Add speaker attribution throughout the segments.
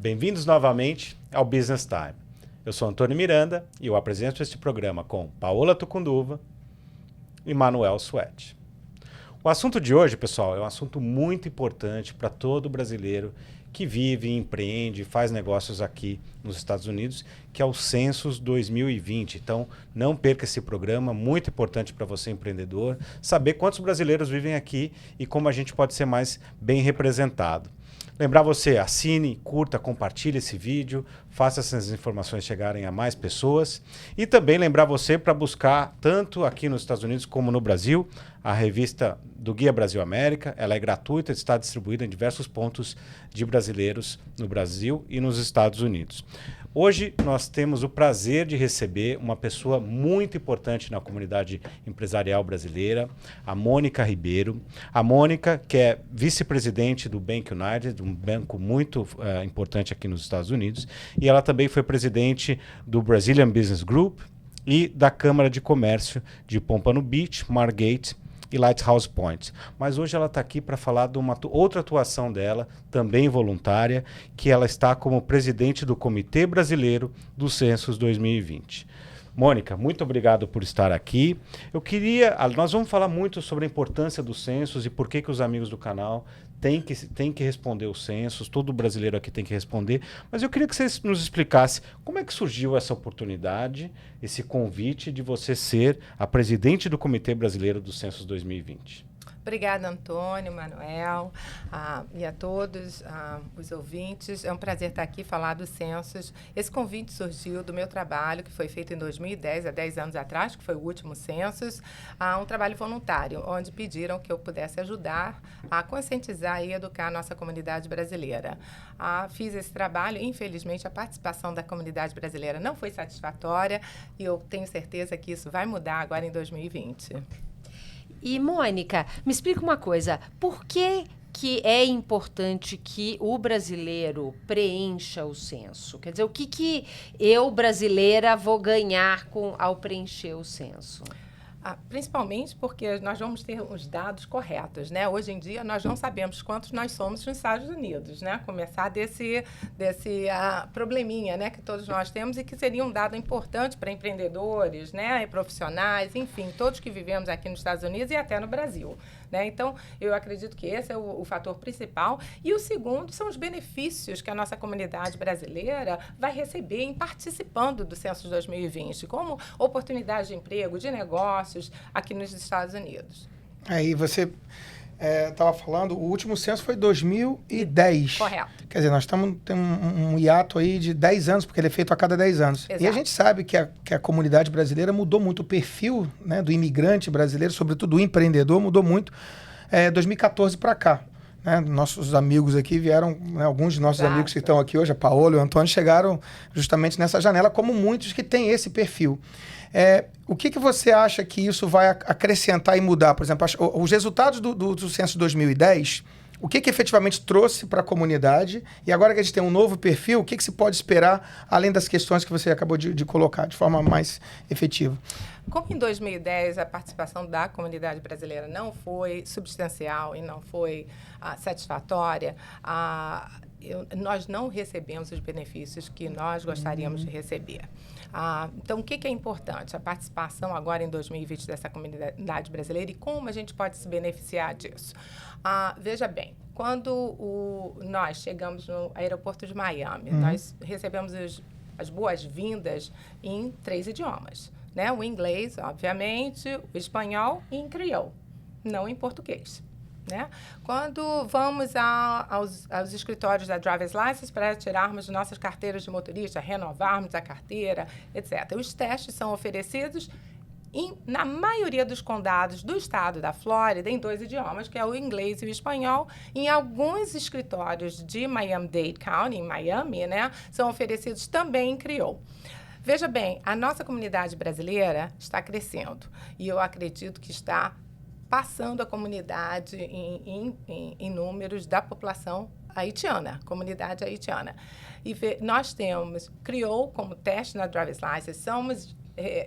Speaker 1: Bem-vindos novamente ao Business Time. Eu sou Antônio Miranda e eu apresento este programa com Paola Tucunduva e Manuel Suete. O assunto de hoje, pessoal, é um assunto muito importante para todo brasileiro que vive, empreende, faz negócios aqui nos Estados Unidos, que é o Census 2020. Então, não perca esse programa, muito importante para você, empreendedor, saber quantos brasileiros vivem aqui e como a gente pode ser mais bem representado. Lembrar você, assine, curta, compartilhe esse vídeo, faça essas informações chegarem a mais pessoas. E também lembrar você para buscar, tanto aqui nos Estados Unidos como no Brasil, a revista do Guia Brasil América. Ela é gratuita, está distribuída em diversos pontos de brasileiros no Brasil e nos Estados Unidos. Hoje nós temos o prazer de receber uma pessoa muito importante na comunidade empresarial brasileira, a Mônica Ribeiro. A Mônica, que é vice-presidente do Bank United, um banco muito importante aqui nos Estados Unidos, e ela também foi presidente do Brazilian Business Group e da Câmara de Comércio de Pompano Beach, Margate e Lighthouse Point. Mas hoje ela está aqui para falar de uma outra atuação dela, também voluntária, que ela está como presidente do Comitê Brasileiro do Census 2020. Mônica, muito obrigado por estar aqui. Nós vamos falar muito sobre a importância do census e por que os amigos do canal têm que responder o census, todo brasileiro aqui tem que responder, mas eu queria que você nos explicasse como é que surgiu essa oportunidade, esse convite de você ser a presidente do Comitê Brasileiro do Census 2020.
Speaker 2: Obrigada, Antônio, Manuel, e a todos os ouvintes. É um prazer estar aqui falar do Census. Esse convite surgiu do meu trabalho, que foi feito em 2010, há 10 anos atrás, que foi o último Census, um trabalho voluntário, onde pediram que eu pudesse ajudar a conscientizar e educar a nossa comunidade brasileira. Fiz esse trabalho, infelizmente a participação da comunidade brasileira não foi satisfatória e eu tenho certeza que isso vai mudar agora em 2020.
Speaker 3: E, Mônica, me explica uma coisa. Por que é importante que o brasileiro preencha o censo? Quer dizer, o que eu, brasileira, vou ganhar ao preencher o censo?
Speaker 2: Principalmente porque nós vamos ter os dados corretos, né? Hoje em dia, nós não sabemos quantos nós somos nos Estados Unidos, né? Começar desse probleminha, né? Que todos nós temos e que seria um dado importante para empreendedores, né? E profissionais, enfim, todos que vivemos aqui nos Estados Unidos e até no Brasil, né? Então, eu acredito que esse é o fator principal. E o segundo são os benefícios que a nossa comunidade brasileira vai receber em participando do Census 2020, como oportunidade de emprego, de negócios aqui nos Estados Unidos.
Speaker 4: Aí você estava falando, o último censo foi 2010.
Speaker 2: Correto.
Speaker 4: Quer dizer, nós temos um hiato aí de 10 anos, porque ele é feito a cada 10 anos.
Speaker 2: Exato.
Speaker 4: E a gente sabe que a comunidade brasileira mudou muito, o perfil, né, do imigrante brasileiro, sobretudo do empreendedor, mudou muito 2014 para cá. Né? Nossos amigos aqui vieram, né, alguns de nossos amigos que estão aqui hoje, a Paola e o Antônio, chegaram justamente nessa janela, como muitos que têm esse perfil. O que você acha que isso vai acrescentar e mudar? Por exemplo, os resultados do Censo 2010, o que efetivamente trouxe para a comunidade? E agora que a gente tem um novo perfil, o que se pode esperar, além das questões que você acabou de colocar, de forma mais efetiva?
Speaker 2: Como em 2010 a participação da comunidade brasileira não foi substancial e não foi satisfatória, nós não recebemos os benefícios que nós gostaríamos de receber. Então, o que é importante? A participação agora em 2020 dessa comunidade brasileira e como a gente pode se beneficiar disso. Veja bem, quando nós chegamos no aeroporto de Miami, nós recebemos as boas-vindas em 3 idiomas, né? O inglês, obviamente, o espanhol e em crioulo, não em português. Né? Quando vamos aos escritórios da Driver's License para tirarmos nossas carteiras de motorista, renovarmos a carteira, etc. Os testes são oferecidos na maioria dos condados do estado da Flórida em 2 idiomas, que é o inglês e o espanhol. Em alguns escritórios de Miami-Dade County, em Miami, né, são oferecidos também em crioulo. Veja bem, a nossa comunidade brasileira está crescendo e eu acredito que está passando a comunidade em números da população haitiana, comunidade haitiana. E nós criou como teste na Driver's License, somos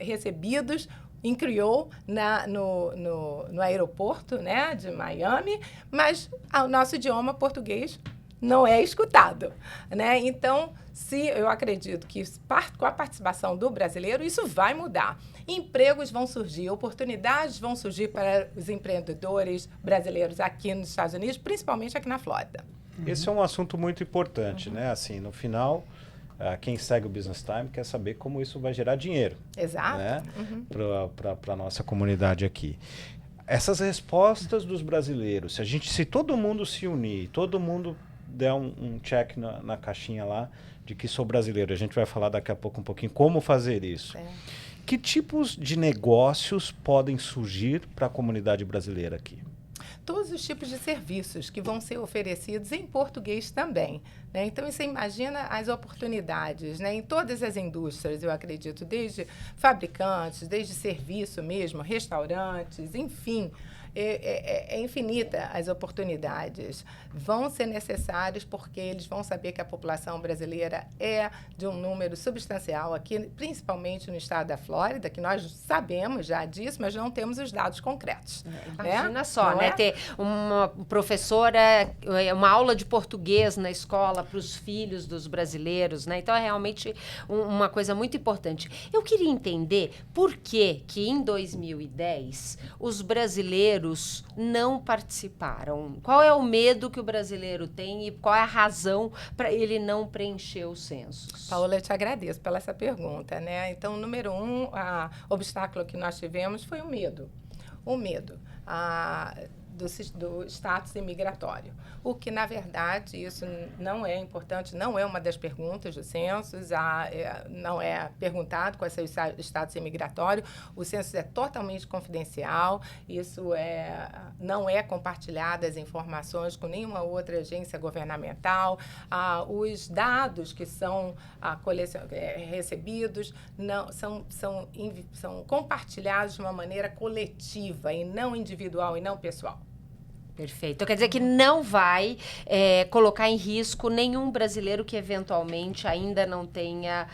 Speaker 2: recebidos em crioulo no aeroporto, né, de Miami, mas o nosso idioma português não é escutado, né? Então, eu acredito que com a participação do brasileiro, isso vai mudar. Empregos vão surgir, oportunidades vão surgir para os empreendedores brasileiros aqui nos Estados Unidos, principalmente aqui na Flórida.
Speaker 1: Esse é um assunto muito importante, né? Assim, no final, quem segue o Business Time quer saber como isso vai gerar dinheiro.
Speaker 2: Exato.
Speaker 1: Né? Para a nossa comunidade aqui. Essas respostas dos brasileiros, se todo mundo se unir, todo mundo der um check na caixinha lá de que sou brasileiro, a gente vai falar daqui a pouco um pouquinho como fazer isso. Que tipos de negócios podem surgir para a comunidade brasileira aqui?
Speaker 2: Todos os tipos de serviços que vão ser oferecidos em português também, né? Então, você imagina as oportunidades, né? Em todas as indústrias, eu acredito, desde fabricantes, desde serviço mesmo, restaurantes, enfim, é infinita as oportunidades. Vão ser necessários porque eles vão saber que a população brasileira é de um número substancial aqui, principalmente no estado da Flórida, que nós sabemos já disso, mas não temos os dados concretos.
Speaker 3: Imagina só,
Speaker 2: não
Speaker 3: né? Ter uma professora, uma aula de português na escola para os filhos dos brasileiros, né? Então, é realmente uma coisa muito importante. Eu queria entender por que em 2010 os brasileiros não participaram. Qual é o medo que o brasileiro tem e qual é a razão para ele não preencher os censos?
Speaker 2: Paola, eu te agradeço pela essa pergunta, né? Então, número 1, o obstáculo que nós tivemos foi o medo. O medo do status imigratório. O que, na verdade, isso não é importante, não é uma das perguntas do censo, não é perguntado qual é o seu status imigratório, o censo é totalmente confidencial, isso não é compartilhado as informações com nenhuma outra agência governamental, os dados que são recebidos são compartilhados de uma maneira coletiva e não individual e não pessoal.
Speaker 3: Perfeito. Então, quer dizer que não vai colocar em risco nenhum brasileiro que eventualmente ainda não tenha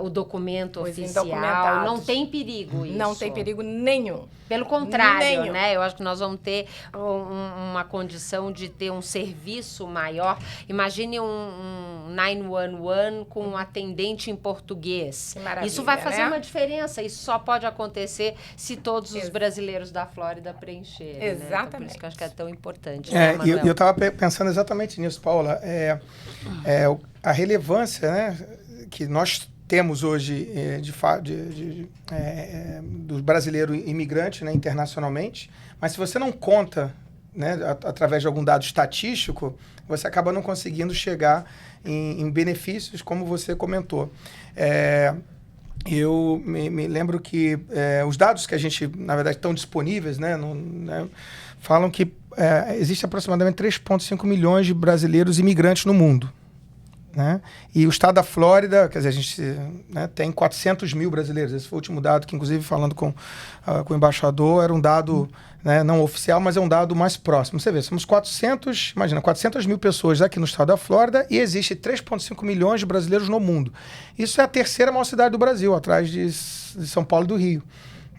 Speaker 3: o documento oficial. Não tem perigo isso.
Speaker 2: Não tem perigo nenhum.
Speaker 3: Pelo contrário, né? Eu acho que nós vamos ter uma condição de ter um serviço maior. Imagine um 911 com um atendente em português.
Speaker 2: Que maravilha,
Speaker 3: isso vai fazer
Speaker 2: né?
Speaker 3: uma diferença. Isso só pode acontecer se todos os brasileiros da Flórida preencherem.
Speaker 2: Exatamente.
Speaker 3: Né? Então, por isso que eu acho que é tão importante.
Speaker 4: E eu estava pensando exatamente nisso, Paola. A relevância, né, que nós temos hoje do brasileiro imigrante, né, internacionalmente, mas se você não conta, né, através de algum dado estatístico, você acaba não conseguindo chegar em benefícios, como você comentou. Eu me lembro que os dados que a gente, na verdade, estão disponíveis, né, falam que existe aproximadamente 3,5 milhões de brasileiros imigrantes no mundo. Né? E o estado da Flórida, quer dizer, a gente tem 400 mil brasileiros. Esse foi o último dado que, inclusive, falando com o embaixador, era um dado não oficial, mas é um dado mais próximo. Você vê, somos 400 mil pessoas aqui no estado da Flórida e existe 3,5 milhões de brasileiros no mundo. Isso é a terceira maior cidade do Brasil, atrás de São Paulo e do Rio.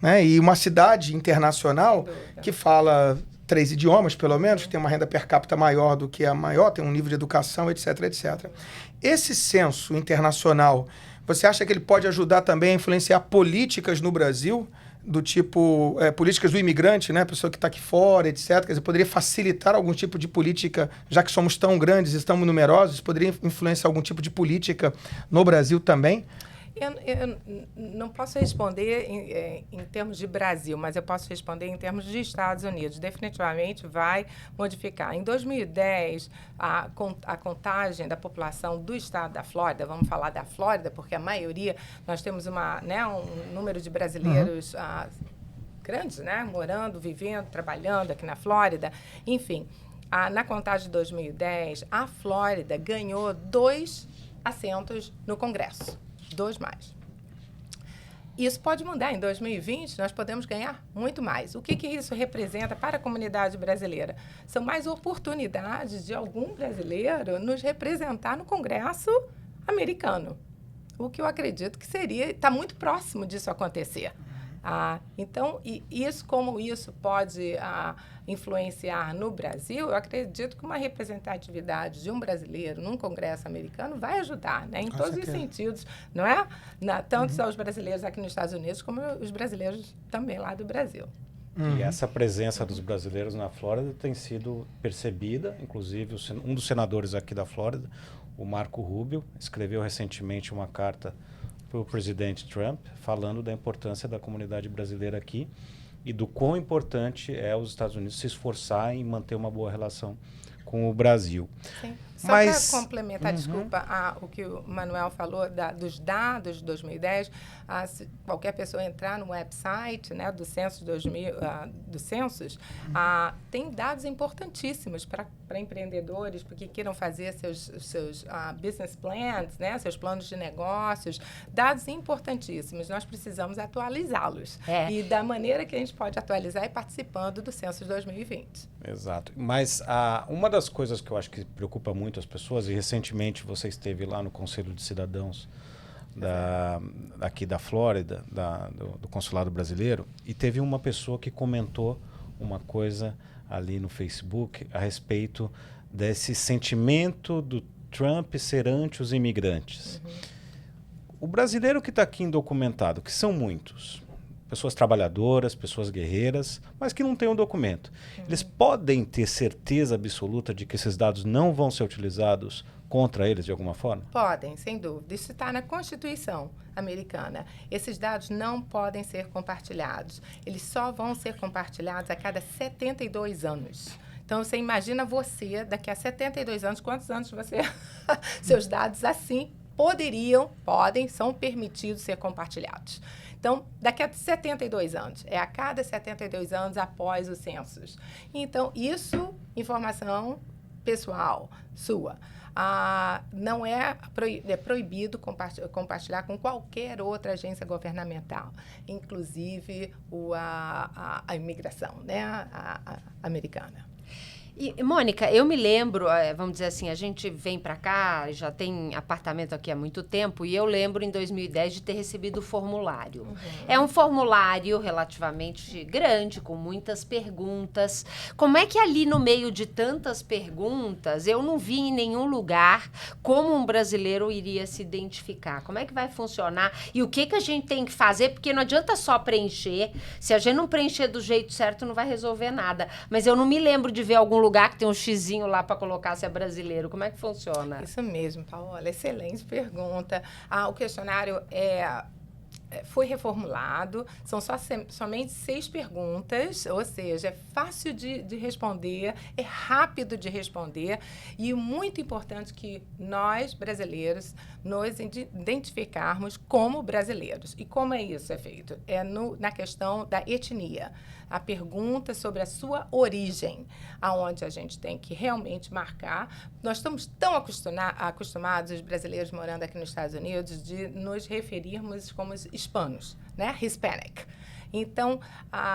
Speaker 4: Né? E uma cidade internacional que fala 3 idiomas, pelo menos, que tem uma renda per capita maior do que a maior, tem um nível de educação, etc, etc. Esse censo internacional, você acha que ele pode ajudar também a influenciar políticas no Brasil, do tipo, políticas do imigrante, né, pessoa que está aqui fora, etc. Quer dizer, poderia facilitar algum tipo de política, já que somos tão grandes e tão numerosos, poderia influenciar algum tipo de política no Brasil também?
Speaker 2: Eu não posso responder em termos de Brasil, mas eu posso responder em termos de Estados Unidos. Definitivamente vai modificar. Em 2010, a contagem da população do estado da Flórida, vamos falar da Flórida, porque a maioria, nós temos um número de brasileiros grandes, né, morando, vivendo, trabalhando aqui na Flórida. Enfim, na contagem de 2010, a Flórida ganhou 2 assentos no Congresso. 2 mais. Isso pode mudar. Em 2020, nós podemos ganhar muito mais. O que isso representa para a comunidade brasileira? São mais oportunidades de algum brasileiro nos representar no Congresso americano. O que eu acredito que está muito próximo disso acontecer. Então, como isso pode influenciar no Brasil, eu acredito que uma representatividade de um brasileiro num Congresso americano vai ajudar, né? Em
Speaker 4: Com
Speaker 2: todos
Speaker 4: certeza.
Speaker 2: os sentidos, não é? Tanto só os brasileiros aqui nos Estados Unidos, como os brasileiros também lá do Brasil.
Speaker 1: E essa presença dos brasileiros na Flórida tem sido percebida, inclusive um dos senadores aqui da Flórida, o Marco Rubio, escreveu recentemente uma carta para o presidente Trump falando da importância da comunidade brasileira aqui e do quão importante é os Estados Unidos se esforçarem em manter uma boa relação com o Brasil.
Speaker 2: Sim. Só
Speaker 1: Mas-
Speaker 2: para complementar, desculpa, o que o Manuel falou dos dados de 2010, qualquer pessoa entrar no website, né, do Census 2000, do Census, tem dados importantíssimos para empreendedores, porque queiram fazer seus business plans, né, seus planos de negócios, dados importantíssimos. Nós precisamos atualizá-los. E da maneira que a gente pode atualizar é participando do Census 2020.
Speaker 1: Exato. Mas uma das coisas que eu acho que preocupa muito as pessoas, e recentemente você esteve lá no Conselho de Cidadãos aqui da Flórida, do Consulado Brasileiro, e teve uma pessoa que comentou uma coisa ali no Facebook a respeito desse sentimento do Trump ser ante os imigrantes. O brasileiro que está aqui indocumentado, que são muitos, pessoas trabalhadoras, pessoas guerreiras, mas que não têm um documento. Eles podem ter certeza absoluta de que esses dados não vão ser utilizados contra eles de alguma forma?
Speaker 2: Podem, sem dúvida. Isso está na Constituição americana. Esses dados não podem ser compartilhados. Eles só vão ser compartilhados a cada 72 anos. Então, você imagina você, daqui a 72 anos, quantos anos você... seus dados assim são permitidos ser compartilhados. Então, daqui a 72 anos, a cada 72 anos após o census. Então, informação pessoal sua. Não é proibido compartilhar com qualquer outra agência governamental, inclusive a imigração, né, a americana.
Speaker 3: E, Mônica, eu me lembro, vamos dizer assim, a gente vem para cá, já tem apartamento aqui há muito tempo, e eu lembro em 2010 de ter recebido o formulário. É um formulário relativamente grande, com muitas perguntas. Como é que ali no meio de tantas perguntas, eu não vi em nenhum lugar como um brasileiro iria se identificar? Como é que vai funcionar? E o que a gente tem que fazer? Porque não adianta só preencher. Se a gente não preencher do jeito certo, não vai resolver nada. Mas eu não me lembro de ver algum lugar que tem um xizinho lá para colocar se é brasileiro. Como é que funciona?
Speaker 2: Isso mesmo, Paola. Excelente pergunta. O questionário foi reformulado, são somente 6 perguntas, ou seja, é fácil de responder, é rápido de responder e muito importante que nós, brasileiros, nos identificarmos como brasileiros. E como isso é feito? Na questão da etnia. A pergunta sobre a sua origem, aonde a gente tem que realmente marcar. Nós estamos tão acostumados, os brasileiros morando aqui nos Estados Unidos, de nos referirmos como hispanos, né? Hispanic. Então,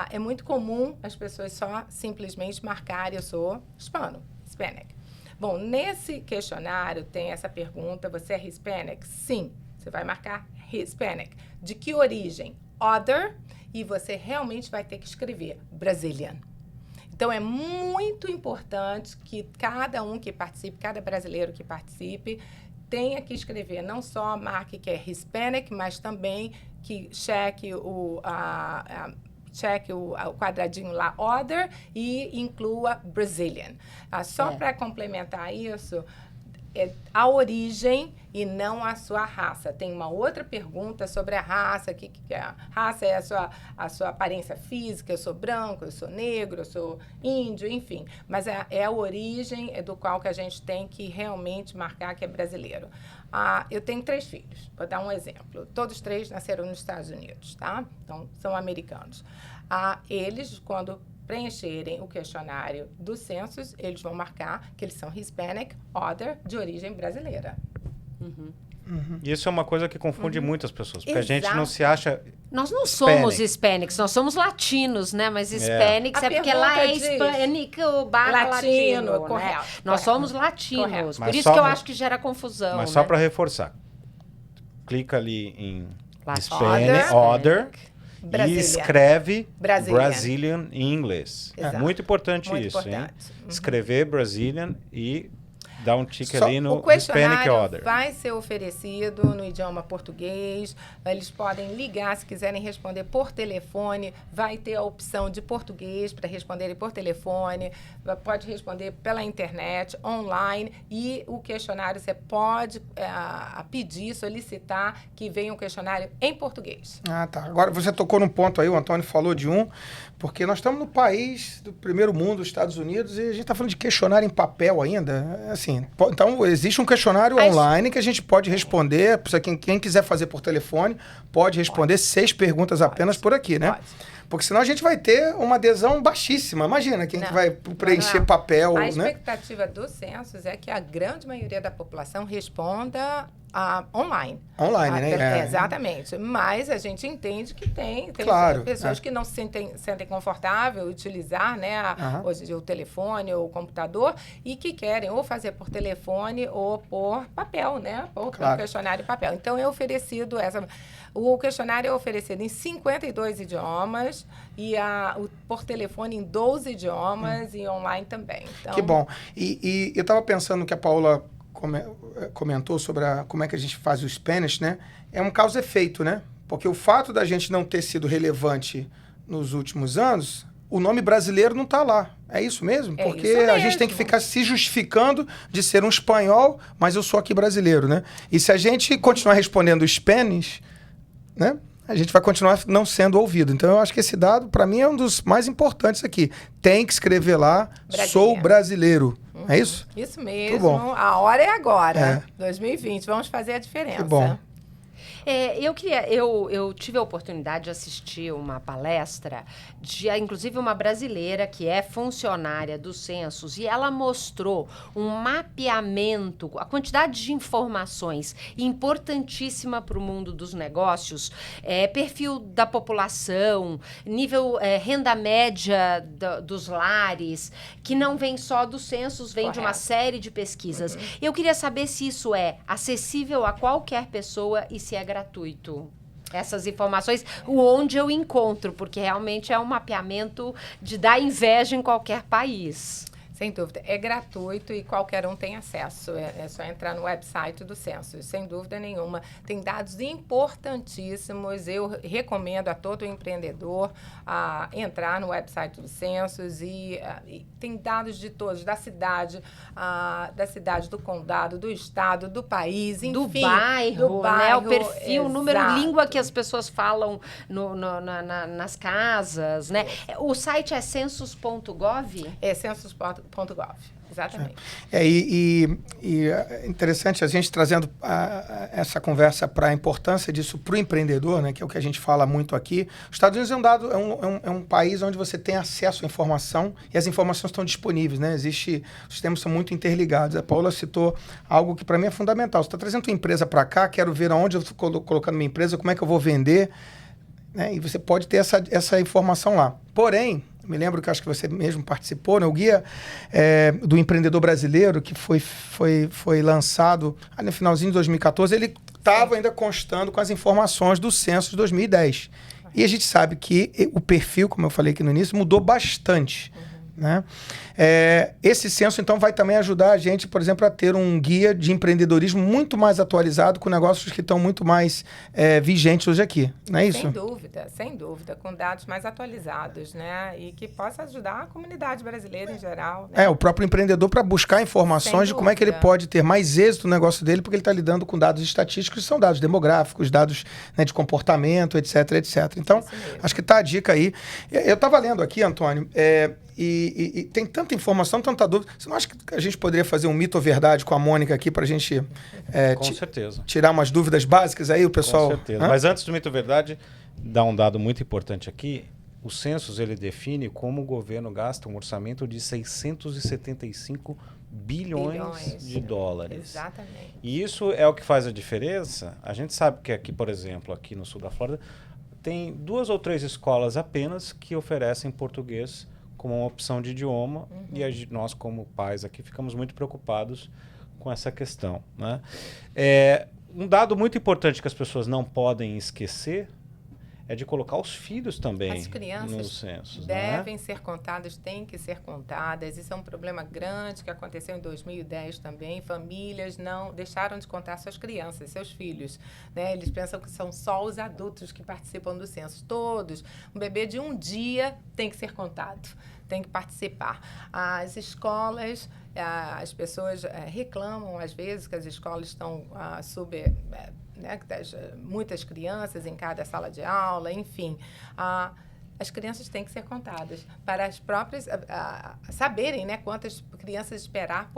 Speaker 2: é muito comum as pessoas só simplesmente marcarem eu sou Hispanic. Bom, nesse questionário tem essa pergunta, você é Hispanic? Sim, você vai marcar Hispanic. De que origem? Other. E você realmente vai ter que escrever Brazilian. Então, é muito importante que cada brasileiro que participe, tenha que escrever, não só marque que é Hispanic, mas também que cheque o quadradinho lá, Other, e inclua Brazilian. Só para complementar isso, a origem e não a sua raça. Tem uma outra pergunta sobre a raça. Que é a raça? É a sua aparência física. Eu sou branco, eu sou negro, eu sou índio, enfim. Mas é a origem do qual que a gente tem que realmente marcar que é brasileiro. Eu tenho 3 filhos. Vou dar um exemplo. Todos 3 nasceram nos Estados Unidos, tá? Então, são americanos. Eles, quando preencherem o questionário do census, eles vão marcar que eles são Hispanic, Other, de origem brasileira.
Speaker 1: Isso é uma coisa que confunde muitas pessoas, porque a gente não se acha...
Speaker 3: Nós não somos hispânicos, nós somos latinos, né? Mas hispânicos é porque lá é hispânico barra latino,
Speaker 2: correto.
Speaker 3: Né? Nós somos latinos,
Speaker 2: Correto.
Speaker 3: por isso que eu acho que gera confusão.
Speaker 1: Mas
Speaker 3: né?
Speaker 1: só para reforçar, clica ali em
Speaker 3: Hispanic,
Speaker 1: Hispanic, Other,
Speaker 2: Brasília.
Speaker 1: E escreve
Speaker 2: Brazilian.
Speaker 1: Brazilian em inglês.
Speaker 2: Exato.
Speaker 1: Muito importante
Speaker 2: Muito
Speaker 1: isso,
Speaker 2: importante.
Speaker 1: hein? Escrever Brazilian e dar um tique
Speaker 4: Só
Speaker 1: ali
Speaker 2: O
Speaker 1: no Hispanic
Speaker 2: questionário
Speaker 1: Order.
Speaker 2: vai ser oferecido no idioma português. Eles podem ligar se quiserem responder por telefone. Vai ter a opção de português para responderem por telefone. Pode responder pela internet, online. E o questionário você pode pedir, solicitar que venha um questionário em português.
Speaker 4: Ah, tá. Agora você tocou num ponto aí, o Antônio falou de um, porque nós estamos no país do primeiro mundo, os Estados Unidos, e a gente está falando de questionário em papel ainda. Assim, então, existe um questionário online que a gente pode responder. Quem quiser fazer por telefone, pode responder 6 perguntas apenas por aqui, né?
Speaker 2: Pode.
Speaker 4: Porque senão a gente vai ter uma adesão baixíssima. Imagina quem que vai preencher
Speaker 2: Não.
Speaker 4: papel,
Speaker 2: A
Speaker 4: né?
Speaker 2: expectativa dos censos é que a grande maioria da população responda online.
Speaker 4: Online, né?
Speaker 2: Exatamente. Mas a gente entende que tem
Speaker 4: Claro,
Speaker 2: pessoas que não se sentem confortável utilizar, né, hoje em dia o telefone ou o computador e que querem ou fazer por telefone ou por papel, né? Ou por questionário em papel. Então é oferecido o questionário é oferecido em 52 idiomas e por telefone em 12 idiomas e online também. Então,
Speaker 4: Que bom. E eu estava pensando que a Paola comentou sobre como é que a gente faz o Spanish, né? É um causa e efeito, né? Porque o fato da gente não ter sido relevante nos últimos anos, o nome brasileiro não está lá. É isso mesmo?
Speaker 2: É
Speaker 4: Porque
Speaker 2: isso mesmo.
Speaker 4: a gente tem que ficar se justificando de ser um espanhol, mas eu sou aqui brasileiro, né? E se a gente continuar respondendo Spanish, né? A gente vai continuar não sendo ouvido. Então, eu acho que esse dado, para mim, é um dos mais importantes aqui. Tem que escrever lá, sou brasileiro. É isso?
Speaker 2: Isso
Speaker 4: Muito
Speaker 2: mesmo.
Speaker 4: bom.
Speaker 2: A hora é agora. 2020. Vamos fazer a diferença.
Speaker 4: Que bom.
Speaker 3: Eu tive a oportunidade de assistir uma palestra de, inclusive, uma brasileira que é funcionária dos censos e ela mostrou um mapeamento, a quantidade de informações importantíssima para o mundo dos negócios, perfil da população, nível renda média dos lares, que não vem só dos censos, vem de uma série de pesquisas. Eu queria saber se isso é acessível a qualquer pessoa e se é gratuito. Essas informações, onde eu encontro, porque realmente é um mapeamento de dar inveja em qualquer país.
Speaker 2: Sem dúvida. É gratuito e qualquer um tem acesso. É só entrar no website do Census, sem dúvida nenhuma. Tem dados importantíssimos. Eu recomendo a todo empreendedor entrar no website do Census e tem dados de todos, da cidade, do condado, do estado, do país, enfim.
Speaker 3: Do bairro, né? O perfil, o número, língua que as pessoas falam nas casas, né? O site é census.gov?
Speaker 2: É census.gov, exatamente.
Speaker 4: E é interessante a gente trazendo essa conversa para a importância disso para o empreendedor, né, que é o que a gente fala muito aqui. Os Estados Unidos é um país onde você tem acesso à informação e as informações estão disponíveis, né? Os sistemas são muito interligados. A Paola citou algo que para mim é fundamental. Você está trazendo tua empresa para cá, quero ver aonde eu estou colocando minha empresa, como é que eu vou vender, né? E você pode ter essa informação lá. Porém, me lembro que acho que você mesmo participou, né? O guia do empreendedor brasileiro, que foi lançado no finalzinho de 2014, ele estava ainda constando com as informações do censo de 2010. E a gente sabe que o perfil, como eu falei aqui no início, mudou bastante. Né? Esse censo, então, vai também ajudar a gente, por exemplo, a ter um guia de empreendedorismo muito mais atualizado, com negócios que estão muito mais vigentes hoje aqui, não é isso?
Speaker 2: Sem dúvida, com dados mais atualizados, né? E que possa ajudar a comunidade brasileira em geral. Né?
Speaker 4: O próprio empreendedor para buscar informações de como é que ele pode ter mais êxito no negócio dele, porque ele está lidando com dados estatísticos, que são dados demográficos, dados, né, de comportamento, etc, etc. Então, acho que está a dica aí. Eu estava lendo aqui, Antônio, e tem tanta informação, tanta dúvida. Você não acha que a gente poderia fazer um mito ou verdade com a Mônica aqui para a gente
Speaker 1: com certeza.
Speaker 4: Tirar umas dúvidas básicas aí, o pessoal...
Speaker 1: Com certeza. Mas antes do mito ou verdade, dá um dado muito importante aqui. O Census, ele define como o governo gasta um orçamento de 675 bilhões de dólares.
Speaker 2: Exatamente.
Speaker 1: E isso é o que faz a diferença. A gente sabe que aqui, por exemplo, aqui no sul da Flórida, tem 2 ou 3 escolas apenas que oferecem português como uma opção de idioma, e nós, como pais aqui, ficamos muito preocupados com essa questão, né? Um dado muito importante que as pessoas não podem esquecer é de colocar os filhos também
Speaker 2: As crianças
Speaker 1: nos censos,
Speaker 2: devem ser contadas, têm que ser contadas. Isso é um problema grande que aconteceu em 2010 também. Famílias não deixaram de contar suas crianças, seus filhos, né? Eles pensam que são só os adultos que participam do censo. Todos. Um bebê de um dia tem que ser contado, tem que participar. As escolas, as pessoas reclamam às vezes que as escolas estão né, muitas crianças em cada sala de aula, enfim. As crianças têm que ser contadas para as próprias saberem, né, quantas crianças esperar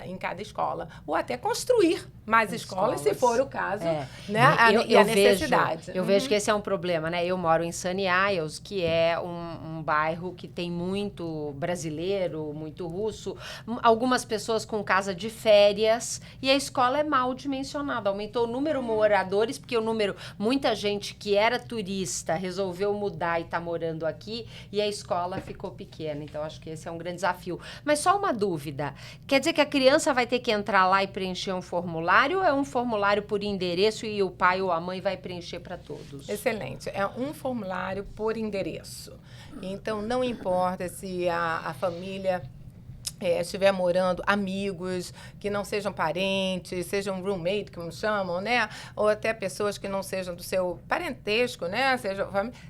Speaker 2: em cada escola. Ou até construir mais escolas, se for o caso, né, a necessidade.
Speaker 3: Eu vejo que esse é um problema, né? Eu moro em Sunny Isles, que é um bairro que tem muito brasileiro, muito russo, algumas pessoas com casa de férias, e a escola é mal dimensionada. Aumentou o número de moradores, porque muita gente que era turista resolveu mudar e está morando aqui, e a escola ficou pequena. Então, acho que esse é um grande desafio. Mas só uma dúvida. Quer dizer que a criança vai ter que entrar lá e preencher um formulário, ou é um formulário por endereço e o pai ou a mãe vai preencher para todos?
Speaker 2: Excelente. É um formulário por endereço. Então, não importa se a família estiver morando, amigos que não sejam parentes, sejam roommate, como chamam, né? Ou até pessoas que não sejam do seu parentesco, né?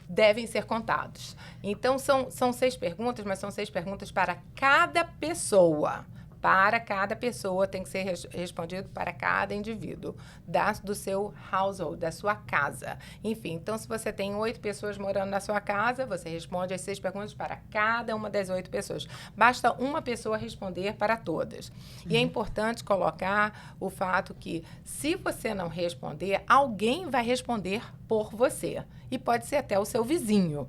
Speaker 2: Devem ser contados. Então, são 6 perguntas, mas são 6 perguntas para cada pessoa. Para cada pessoa, tem que ser respondido para cada indivíduo do seu household, da sua casa. Enfim, então, se você tem 8 pessoas morando na sua casa, você responde as 6 perguntas para cada uma das 8 pessoas. Basta uma pessoa responder para todas. E é importante colocar o fato que, se você não responder, alguém vai responder por você. E pode ser até o seu vizinho.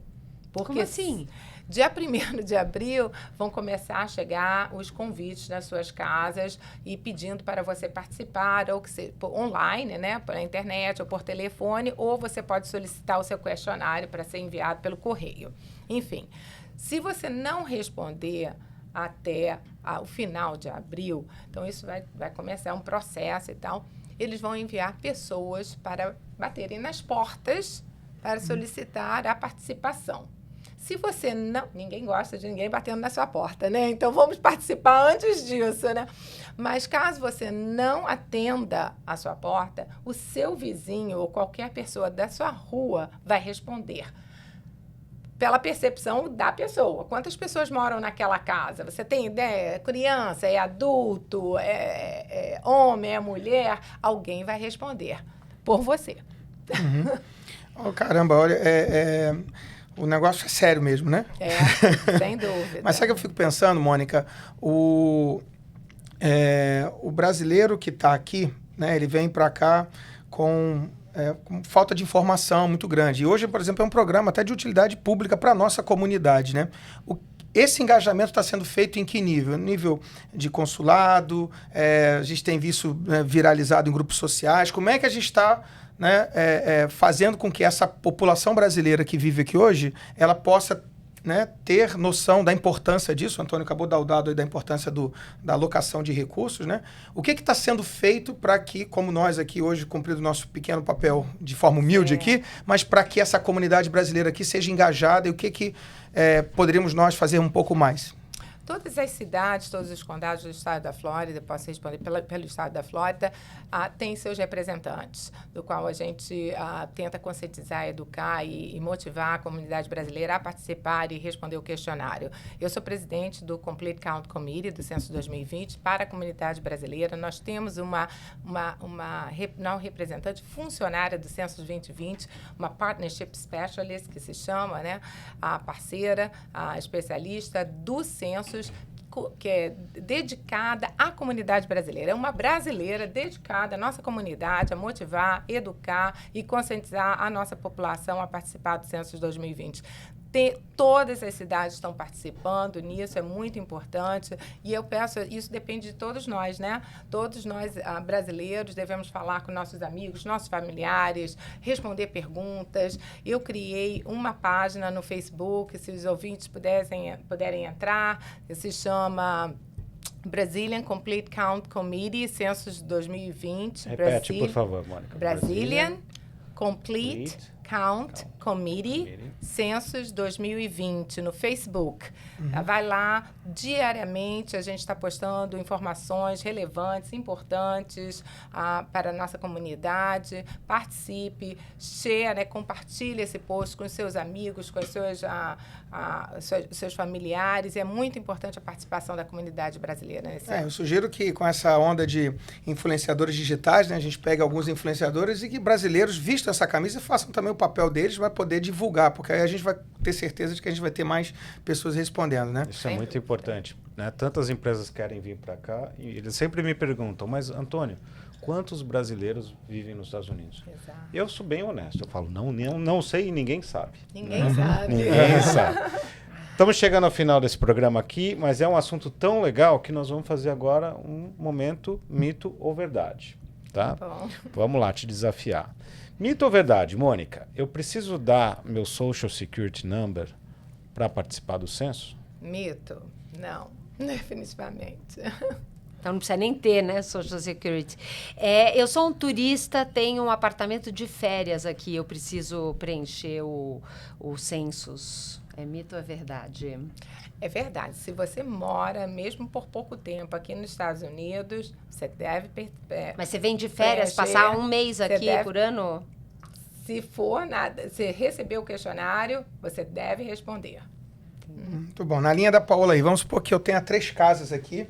Speaker 2: Porque
Speaker 3: como assim?
Speaker 2: Dia 1º de abril, vão começar a chegar os convites nas suas casas e pedindo para você participar, ou que seja, online, né, pela internet ou por telefone, ou você pode solicitar o seu questionário para ser enviado pelo correio. Enfim, se você não responder até o final de abril, então isso vai começar um processo e tal, eles vão enviar pessoas para baterem nas portas para solicitar a participação. Se você não... Ninguém gosta de ninguém batendo na sua porta, né? Então, vamos participar antes disso, né? Mas caso você não atenda a sua porta, o seu vizinho ou qualquer pessoa da sua rua vai responder. Pela percepção da pessoa. Quantas pessoas moram naquela casa? Você tem ideia? É criança, é adulto, é homem, é mulher? Alguém vai responder por você.
Speaker 4: Uhum. Oh, caramba, olha, o negócio é sério mesmo, né?
Speaker 2: Sem dúvida.
Speaker 4: Mas sabe o que eu fico pensando, Mônica? O brasileiro que está aqui, né, ele vem para cá com falta de informação muito grande. E hoje, por exemplo, é um programa até de utilidade pública para a nossa comunidade, né? Esse engajamento está sendo feito em que nível? Nível de consulado, a gente tem visto viralizado em grupos sociais. Como é que a gente está... né, fazendo com que essa população brasileira que vive aqui hoje, ela possa, né, ter noção da importância disso. O Antônio acabou de dar o dado aí da importância da alocação de recursos, né? O que está sendo feito para que, como nós aqui hoje, cumprindo o nosso pequeno papel de forma humilde aqui, mas para que essa comunidade brasileira aqui seja engajada, e o que poderíamos nós fazer um pouco mais?
Speaker 2: Todas as cidades, todos os condados do estado da Flórida, posso responder pelo estado da Flórida, têm seus representantes, do qual a gente tenta conscientizar, educar e motivar a comunidade brasileira a participar e responder o questionário. Eu sou presidente do Complete Count Committee do Censo 2020 para a comunidade brasileira. Nós temos uma não representante, funcionária do Censo 2020, uma Partnership Specialist, que se chama, né, a parceira, a especialista do Censo, que é dedicada à comunidade brasileira. É uma brasileira dedicada à nossa comunidade, a motivar, educar e conscientizar a nossa população a participar do Censo 2020. Todas as cidades estão participando nisso, é muito importante. E eu peço, isso depende de todos nós, né? Todos nós, brasileiros, devemos falar com nossos amigos, nossos familiares, responder perguntas. Eu criei uma página no Facebook, se os ouvintes puderem entrar, que se chama Brazilian Complete Count Committee, Censos 2020.
Speaker 1: Repete, por favor, Mônica.
Speaker 2: Brazilian Complete Count Committee Census 2020 no Facebook. Vai lá, diariamente a gente está postando informações relevantes, importantes para a nossa comunidade. Participe, share, né, compartilhe esse post com os seus amigos, com os seus familiares. É muito importante a participação da comunidade brasileira nesse ano.
Speaker 4: Eu sugiro que com essa onda de influenciadores digitais, né, a gente pegue alguns influenciadores e que brasileiros vistam essa camisa e façam também o papel deles, vai poder divulgar, porque aí a gente vai ter certeza de que a gente vai ter mais pessoas respondendo, né?
Speaker 1: Isso é muito importante, né? Tantas empresas querem vir para cá e eles sempre me perguntam, mas Antônio, quantos brasileiros vivem nos Estados Unidos?
Speaker 2: Exato.
Speaker 1: Eu sou bem honesto, eu falo, não sei e ninguém sabe.
Speaker 2: Ninguém sabe.
Speaker 1: Ninguém sabe. Estamos chegando ao final desse programa aqui, mas é um assunto tão legal que nós vamos fazer agora um momento mito ou verdade, tá?
Speaker 2: Bom.
Speaker 1: Vamos lá, te desafiar. Mito ou verdade, Mônica? Eu preciso dar meu Social Security Number para participar do censo?
Speaker 2: Mito? Não, definitivamente.
Speaker 3: Então não precisa nem ter, né, Social Security. Eu sou um turista, tenho um apartamento de férias aqui, eu preciso preencher o census. É mito ou é verdade?
Speaker 2: É verdade. Se você mora, mesmo por pouco tempo, aqui nos Estados Unidos, você deve...
Speaker 3: Mas você vem de férias,
Speaker 2: preencher,
Speaker 3: passar um mês aqui
Speaker 2: deve,
Speaker 3: por ano?
Speaker 2: Se for nada, se receber o questionário, você deve responder.
Speaker 4: Muito bom. Na linha da Paola aí, vamos supor que eu tenha 3 casas aqui,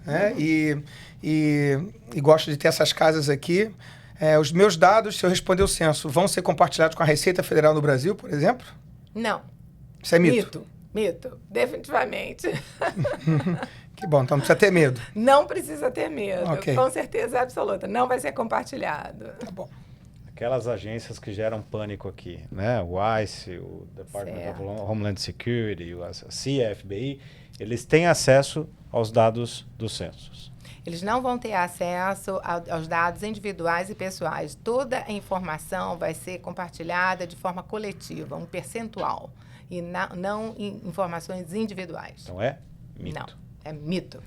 Speaker 4: né? E gosto de ter essas casas aqui. Os meus dados, se eu responder o censo, vão ser compartilhados com a Receita Federal no Brasil, por exemplo?
Speaker 2: Não.
Speaker 4: Isso é mito?
Speaker 2: Mito. Definitivamente.
Speaker 4: Que bom, então não precisa ter medo.
Speaker 2: Não precisa ter medo.
Speaker 4: Ok.
Speaker 2: Com certeza absoluta. Não vai ser compartilhado.
Speaker 4: Tá bom.
Speaker 1: Aquelas agências que geram pânico aqui, né? O ICE, o Department of Homeland Security, a CFBI, eles têm acesso aos dados dos censos.
Speaker 2: Eles não vão ter acesso aos dados individuais e pessoais. Toda a informação vai ser compartilhada de forma coletiva, um percentual, e não informações individuais.
Speaker 1: Então é mito.
Speaker 2: Não, é mito.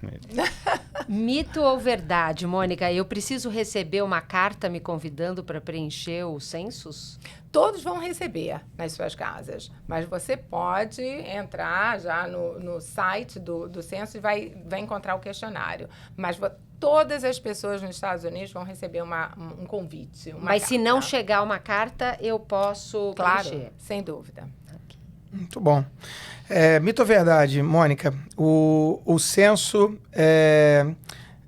Speaker 3: Mito ou verdade, Mônica? Eu preciso receber uma carta me convidando para preencher o census?
Speaker 2: Todos vão receber nas suas casas, mas você pode entrar já no site do censo e vai encontrar o questionário. Mas todas as pessoas nos Estados Unidos vão receber um convite.
Speaker 3: Mas se não chegar uma carta, eu posso
Speaker 2: Claro,
Speaker 3: preencher?
Speaker 2: sem dúvida.
Speaker 4: Muito bom. Mito ou verdade, Mônica? O censo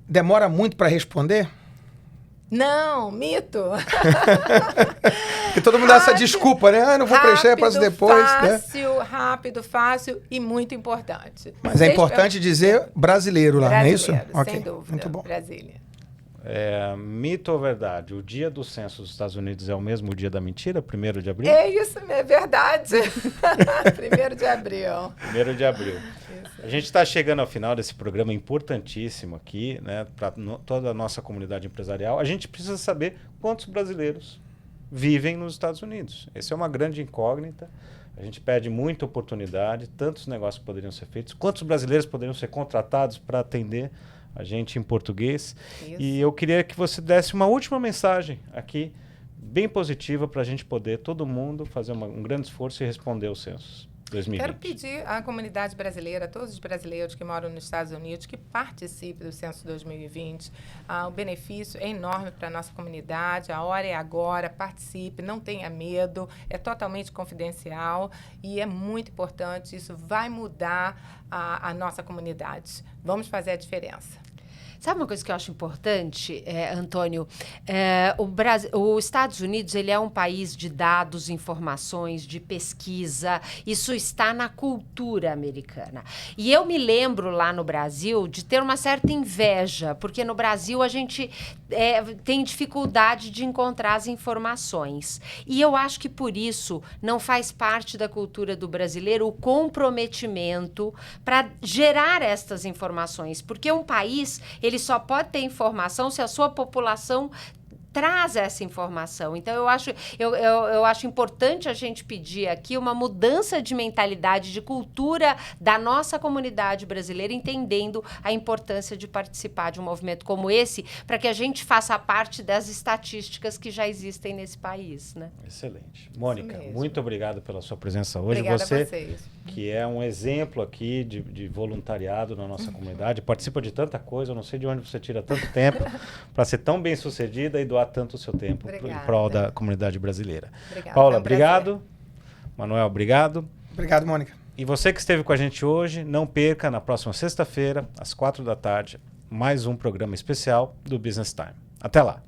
Speaker 4: demora muito para responder?
Speaker 2: Não, mito.
Speaker 4: Porque todo mundo dá essa desculpa, né? Não vou preencher, passo depois.
Speaker 2: Rápido, fácil e muito importante.
Speaker 4: Mas é importante dizer brasileiro lá, não é isso?
Speaker 2: Sem dúvida.
Speaker 4: Muito bom.
Speaker 2: Brasília.
Speaker 1: Mito ou verdade? O dia do censo dos Estados Unidos é o mesmo dia da mentira, 1º de abril?
Speaker 2: É isso, é verdade. 1º de abril.
Speaker 1: 1º de abril. A gente está chegando ao final desse programa importantíssimo aqui, né, para toda a nossa comunidade empresarial. A gente precisa saber quantos brasileiros vivem nos Estados Unidos. Essa é uma grande incógnita. A gente perde muita oportunidade, tantos negócios poderiam ser feitos, quantos brasileiros poderiam ser contratados para atender a gente em português.
Speaker 2: Isso.
Speaker 1: E eu queria que você desse uma última mensagem aqui, bem positiva, para a gente poder, todo mundo, fazer um grande esforço e responder ao censo 2020.
Speaker 2: Quero pedir à comunidade brasileira, a todos os brasileiros que moram nos Estados Unidos, que participem do Censo 2020. O benefício é enorme para a nossa comunidade, a hora é agora, participe, não tenha medo, é totalmente confidencial e é muito importante, isso vai mudar a nossa comunidade. Vamos fazer a diferença.
Speaker 3: Sabe uma coisa que eu acho importante, Antônio? Os Estados Unidos, ele é um país de dados, informações, de pesquisa. Isso está na cultura americana. E eu me lembro lá no Brasil de ter uma certa inveja, porque no Brasil a gente tem dificuldade de encontrar as informações. E eu acho que por isso não faz parte da cultura do brasileiro o comprometimento para gerar estas informações. Porque um país, ele só pode ter informação se a sua população traz essa informação. Então, eu acho importante a gente pedir aqui uma mudança de mentalidade, de cultura da nossa comunidade brasileira, entendendo a importância de participar de um movimento como esse, para que a gente faça parte das estatísticas que já existem nesse país, né?
Speaker 1: Excelente. Mônica,
Speaker 2: mesmo.
Speaker 1: muito obrigado pela sua presença hoje.
Speaker 2: Obrigada a
Speaker 1: Você,
Speaker 2: vocês.
Speaker 1: que é um exemplo aqui de voluntariado na nossa comunidade, participa de tanta coisa, eu não sei de onde você tira tanto tempo para ser tão bem sucedida e doar tanto o seu tempo em
Speaker 2: Obrigada.
Speaker 1: prol da comunidade brasileira.
Speaker 2: Obrigada,
Speaker 1: Paula,
Speaker 2: foi um prazer.
Speaker 1: obrigado. Manuel, obrigado.
Speaker 4: Obrigado, Mônica.
Speaker 1: E você que esteve com a gente hoje, não perca na próxima sexta-feira, às 4 da tarde, mais um programa especial do Business Time. Até lá!